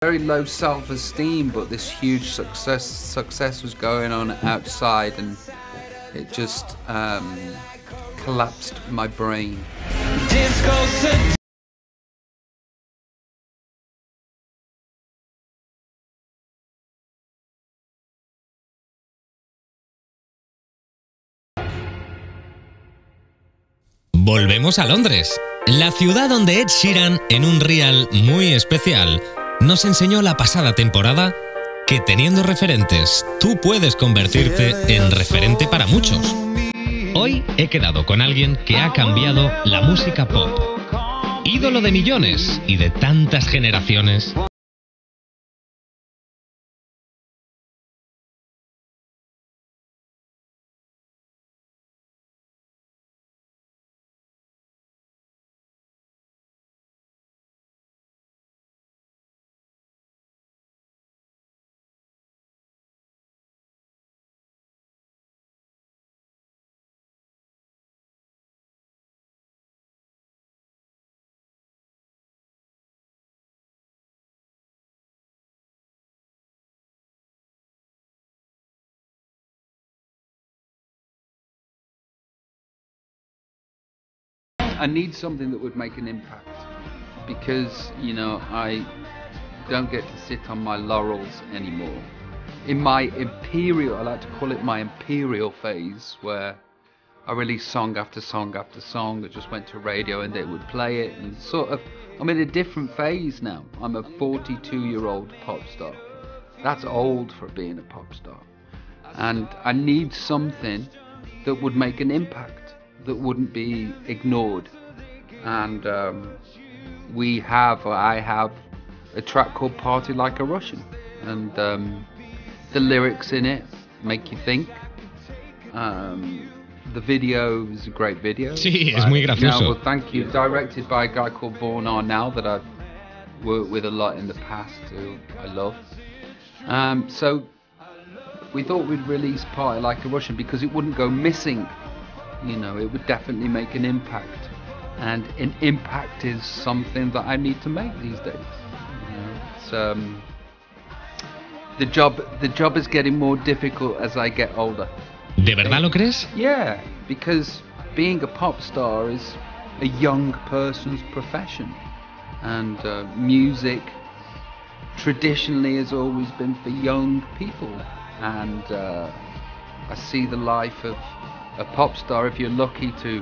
Very low self-esteem, but this huge success was going on outside, and it just collapsed my brain. Volvemos a Londres, la ciudad donde Ed Sheeran, en un reel muy especial, nos enseñó la pasada temporada que teniendo referentes, tú puedes convertirte en referente para muchos. Hoy he quedado con alguien que ha cambiado la música pop. Ídolo de millones y de tantas generaciones. I need something that would make an impact, because, you know, I don't get to sit on my laurels anymore. In my imperial, I like to call it my imperial phase, where I released song after song after song that just went to radio and they would play it, and sort of, I'm in a different phase now. I'm a 42-year-old pop star. That's old for being a pop star. And I need something that would make an impact, that wouldn't be ignored. And I have a track called Party Like a Russian, and the lyrics in it make you think. The video is a great video. Sí, es muy gracioso. Well, thank you. Directed by a guy called Vaughan Arnell that I've worked with a lot in the past, who I love. So we thought we'd release Party Like a Russian because it wouldn't go missing. You know, it would definitely make an impact, and an impact is something that I need to make these days. You know, it's, the job is getting more difficult as I get older. ¿De verdad lo crees? Yeah, because being a pop star is a young person's profession, and music traditionally has always been for young people, and I see the life of a pop star, if you're lucky to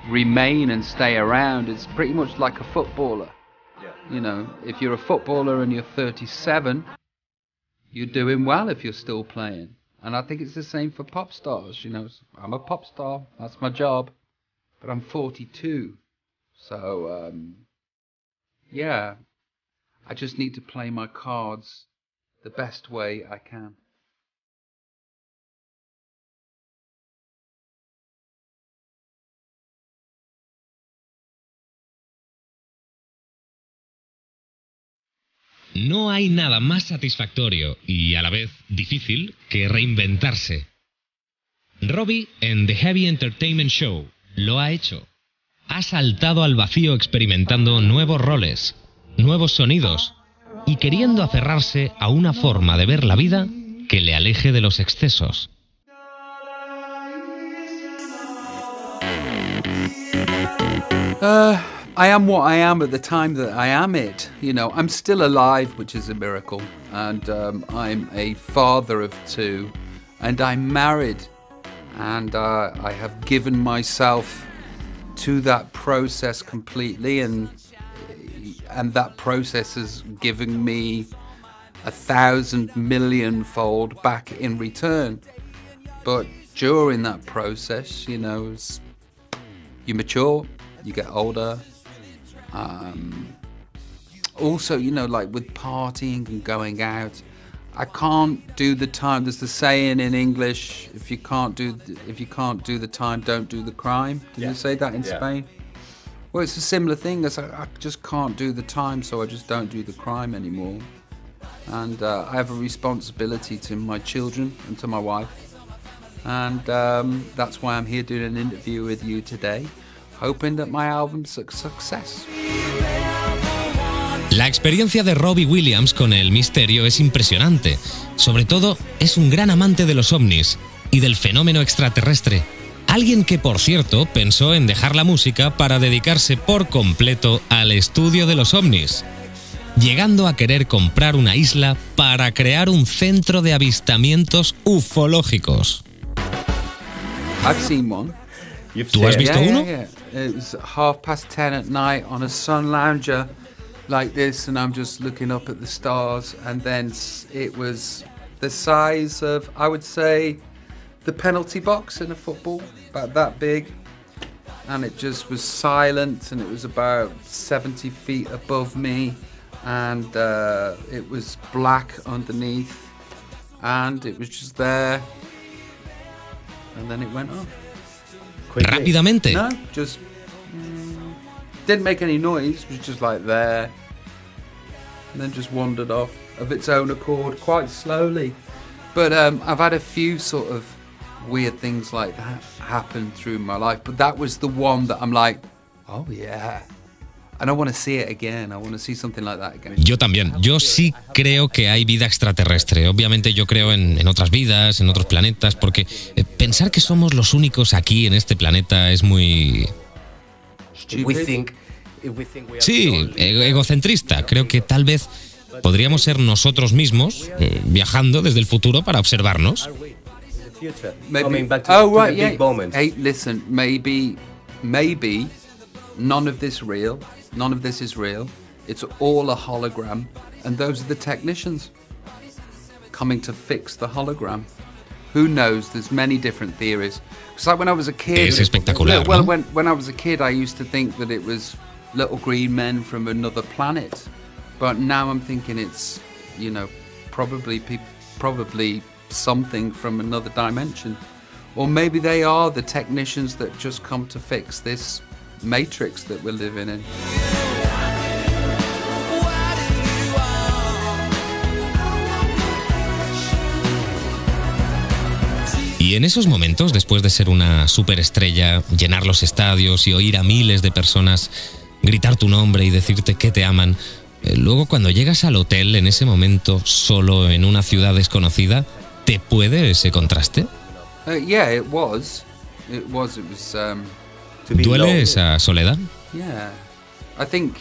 remain and stay around, it's pretty much like a footballer. Yeah. You know, if you're a footballer and you're 37, you're doing well if you're still playing. And I think it's the same for pop stars. You know, I'm a pop star, that's my job, but I'm 42. So, yeah, I just need to play my cards the best way I can. No hay nada más satisfactorio y a la vez difícil que reinventarse. Robbie en The Heavy Entertainment Show lo ha hecho. Ha saltado al vacío experimentando nuevos roles, nuevos sonidos y queriendo aferrarse a una forma de ver la vida que le aleje de los excesos. I am what I am at the time that I am it. You know, I'm still alive, which is a miracle. And I'm a father of 2. And I'm married. And I have given myself to that process completely. And that process has given me 1,000 million-fold back in return. But during that process, you know, you mature, you get older. Also, you know, like with partying and going out, I can't do the time. There's the saying in English: if you can't do the time, don't do the crime. Did you say that in Spain? Well, it's a similar thing. As I just can't do the time, so I just don't do the crime anymore. And I have a responsibility to my children and to my wife, and that's why I'm here doing an interview with you today, hoping that my album's a success. La experiencia de Robbie Williams con el misterio es impresionante. Sobre todo, es un gran amante de los ovnis y del fenómeno extraterrestre. Alguien que, por cierto, pensó en dejar la música para dedicarse por completo al estudio de los ovnis, llegando a querer comprar una isla para crear un centro de avistamientos ufológicos. I've seen one. ¿Tú has visto uno? Yeah. It was 10:30 at night on a sun lounger like this, and I'm just looking up at the stars, and then it was the size of, I would say, the penalty box in a football, about that big, and it just was silent, and it was about 70 feet above me, and it was black underneath, and it was just there, and then it went off. Rápidamente. No, just didn't make any noise, it was just like there, and then just wandered off of its own accord, quite slowly. But I've had a few sort of weird things like that happen through my life, but that was the one that I'm like, oh yeah, and I want to see it again. I want to see something like that again. Yo también. Yo sí creo que hay vida extraterrestre. Obviamente yo creo en otras vidas, en otros planetas, porque pensar que somos los únicos aquí en este planeta es muy... Sí, egocentrista. Creo que tal vez podríamos ser nosotros mismos viajando desde el futuro para observarnos. Hey, listen, maybe none of this is real. It's all a hologram, and those are the technicians coming to fix the hologram. Who knows? There's many different theories. Because like when I was a kid, es espectacular. Well, ¿no? when I was a kid, I used to think that it was little green men from another planet, but now I'm thinking it's, you know, probably something from another dimension, or maybe they are the technicians that just come to fix this matrix that we're living in. Y en esos momentos, después de ser una superestrella, llenar los estadios y oír a miles de personas gritar tu nombre y decirte que te aman, luego cuando llegas al hotel en ese momento solo en una ciudad desconocida, ¿te puede ese contraste? Yeah, it was. ¿Duele esa soledad? Yeah, I think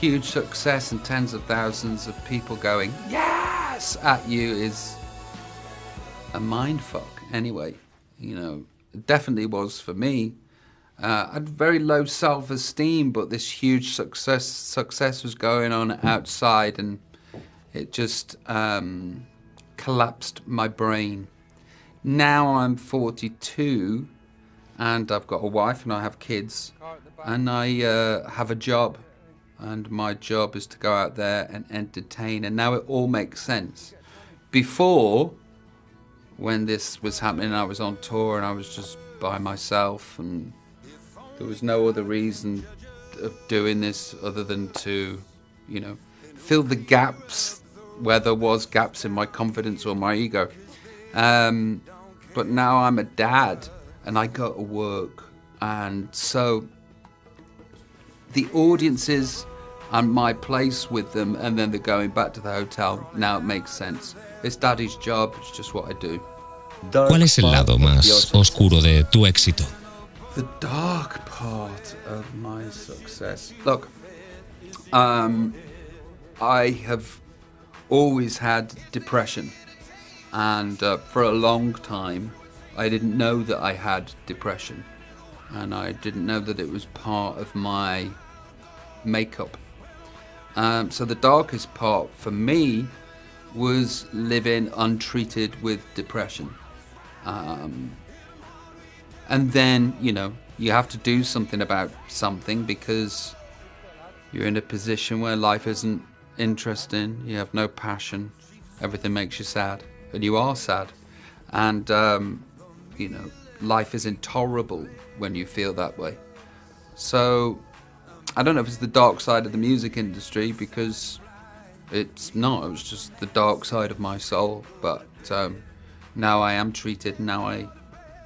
huge success and tens of thousands of people going yes at you is a mindfuck. Anyway, you know, it definitely was for me. I had very low self-esteem, but this huge success was going on outside, and it just collapsed my brain. Now I'm 42, and I've got a wife, and I have kids, and I have a job, and my job is to go out there and entertain, and now it all makes sense. Before, when this was happening, I was on tour, and I was just by myself, and there was no other reason of doing this other than to, you know, fill the gaps where there was gaps in my confidence or my ego. But now I'm a dad and I go to work, and so the audiences and my place with them, and then they're going back to the hotel. Now it makes sense. It's daddy's job, it's just what I do. ¿Cuál es el lado más oscuro de tu éxito? The dark part of my success. Look, I have always had depression, and for a long time I didn't know that I had depression, and I didn't know that it was part of my makeup. So the darkest part for me was living untreated with depression. And then, you know, you have to do something about something because you're in a position where life isn't interesting, you have no passion, everything makes you sad, and you are sad. And, you know, life is intolerable when you feel that way. So, I don't know if it's the dark side of the music industry, because it's not, it was just the dark side of my soul. But now I am treated, now I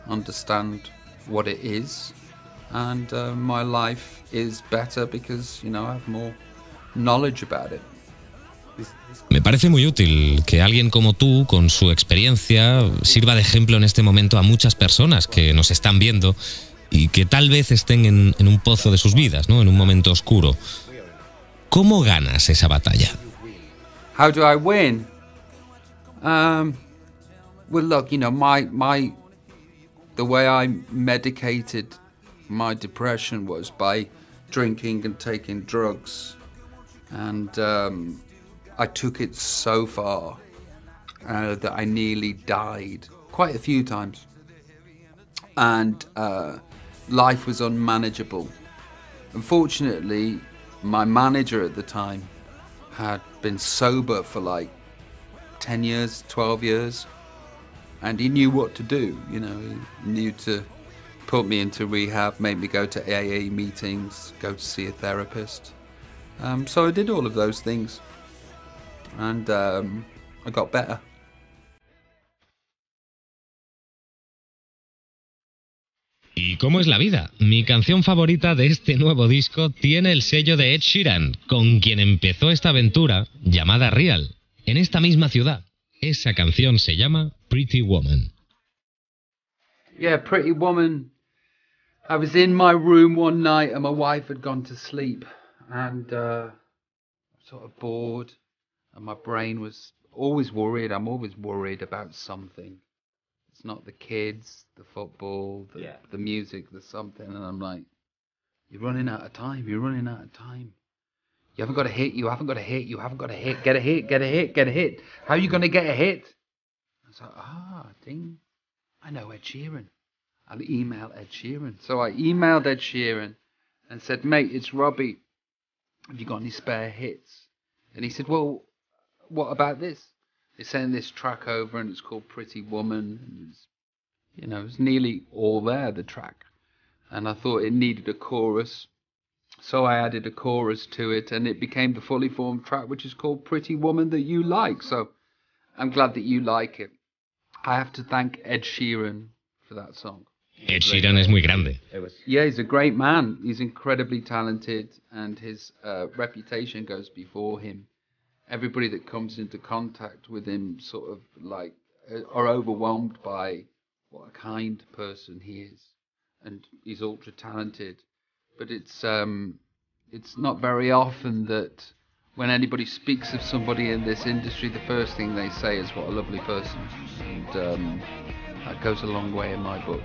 understand what it is, and my life is better because, you know, I have more knowledge about it. Me parece muy útil que alguien como tú, con su experiencia, sirva de ejemplo en este momento a muchas personas que nos están viendo y que tal vez estén en un pozo de sus vidas, ¿no? En un momento oscuro. ¿Cómo ganas esa batalla? How do I win? Well, look, you know, the way I medicated my depression was by drinking and taking drugs, and I took it so far that I nearly died quite a few times, and life was unmanageable. Unfortunately, my manager at the time had been sober for like 10 years, 12 years, and he knew what to do, you know. He knew to put me into rehab, make me go to AA meetings, go to see a therapist. So I did all of those things, and I got better. ¿Y cómo es la vida? Mi canción favorita de este nuevo disco tiene el sello de Ed Sheeran, con quien empezó esta aventura llamada Real, en esta misma ciudad. Esa canción se llama Pretty Woman. Yeah, Pretty Woman. I was in my room one night and my wife had gone to sleep, and sort of bored, and my brain was always worried. I'm always worried about something. It's not the kids, the football, the music, the something, and I'm like, you're running out of time, you're running out of time. You haven't got a hit, you haven't got a hit, you haven't got a hit, get a hit, get a hit, get a hit. How are you going to get a hit? I was like, ding, I know Ed Sheeran. I'll email Ed Sheeran. So I emailed Ed Sheeran and said, mate, it's Robbie. Have you got any spare hits? And he said, well, what about this? They sent this track over and it's called Pretty Woman. And it's, you know, it's nearly all there, the track. And I thought it needed a chorus. So I added a chorus to it and it became the fully formed track, which is called Pretty Woman That You Like. So I'm glad that you like it. I have to thank Ed Sheeran for that song. Ed Sheeran es muy grande. Yeah, he's a great man. He's incredibly talented and his reputation goes before him. Everybody that comes into contact with him sort of like are overwhelmed by what a kind person he is. And he's ultra talented. But it's not very often that when anybody speaks of somebody in this industry, the first thing they say is what a lovely person. And that goes a long way in my book.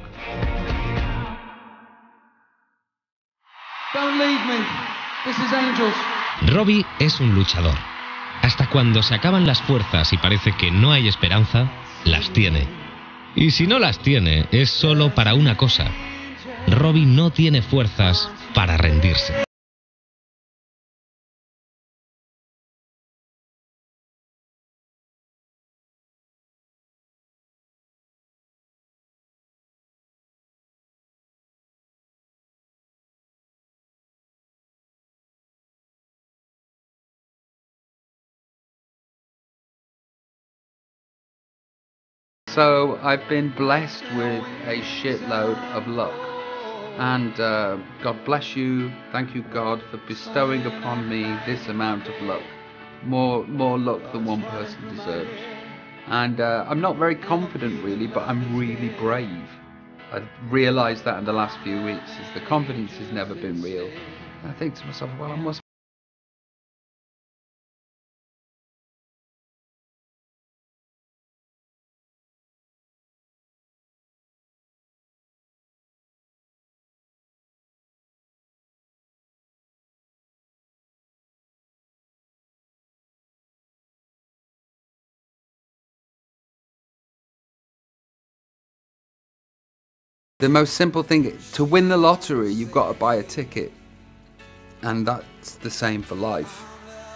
Don't leave me. This is Angels. Robbie es un luchador. Hasta cuando se acaban las fuerzas y parece que no hay esperanza, las tiene. Y si no las tiene, es solo para una cosa. Robbie no tiene fuerzas para rendirse. So I've been blessed with a shitload of luck. And God bless you, thank you God for bestowing upon me this amount of luck. More luck than one person deserves. And I'm not very confident really, but I'm really brave. I realised that in the last few weeks, is the confidence has never been real. And I think to myself, well, I must. The most simple thing, to win the lottery, you've got to buy a ticket. And that's the same for life.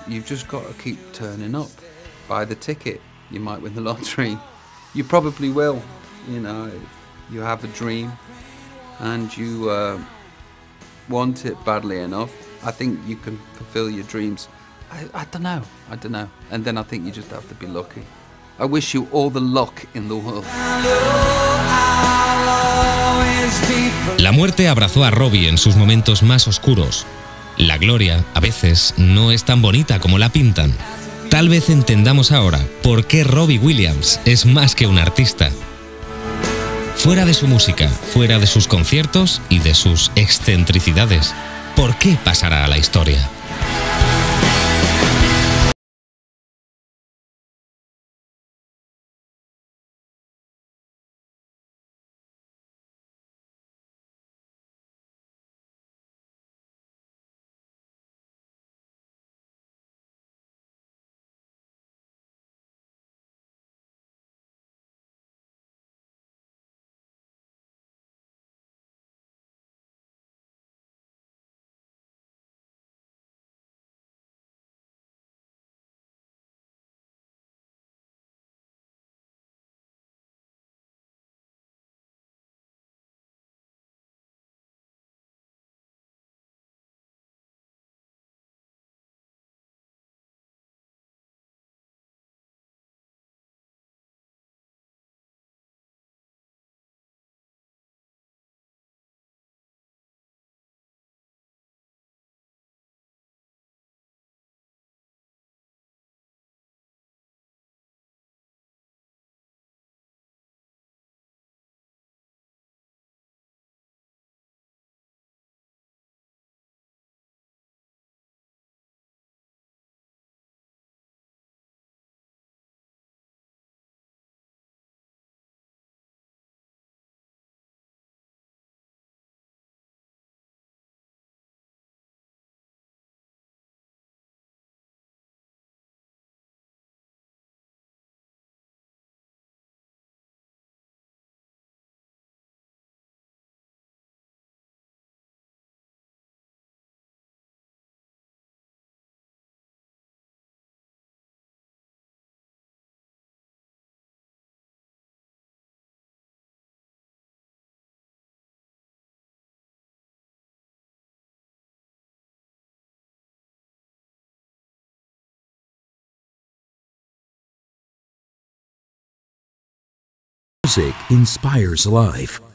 You've just got to keep turning up. Buy the ticket. You might win the lottery. You probably will. You know, you have a dream and you want it badly enough. I think you can fulfill your dreams. I don't know. And then I think you just have to be lucky. I wish you all the luck in the world. La muerte abrazó a Robbie en sus momentos más oscuros. La gloria, a veces, no es tan bonita como la pintan. Tal vez entendamos ahora por qué Robbie Williams es más que un artista. Fuera de su música, fuera de sus conciertos y de sus excentricidades, ¿por qué pasará a la historia? Music inspires life.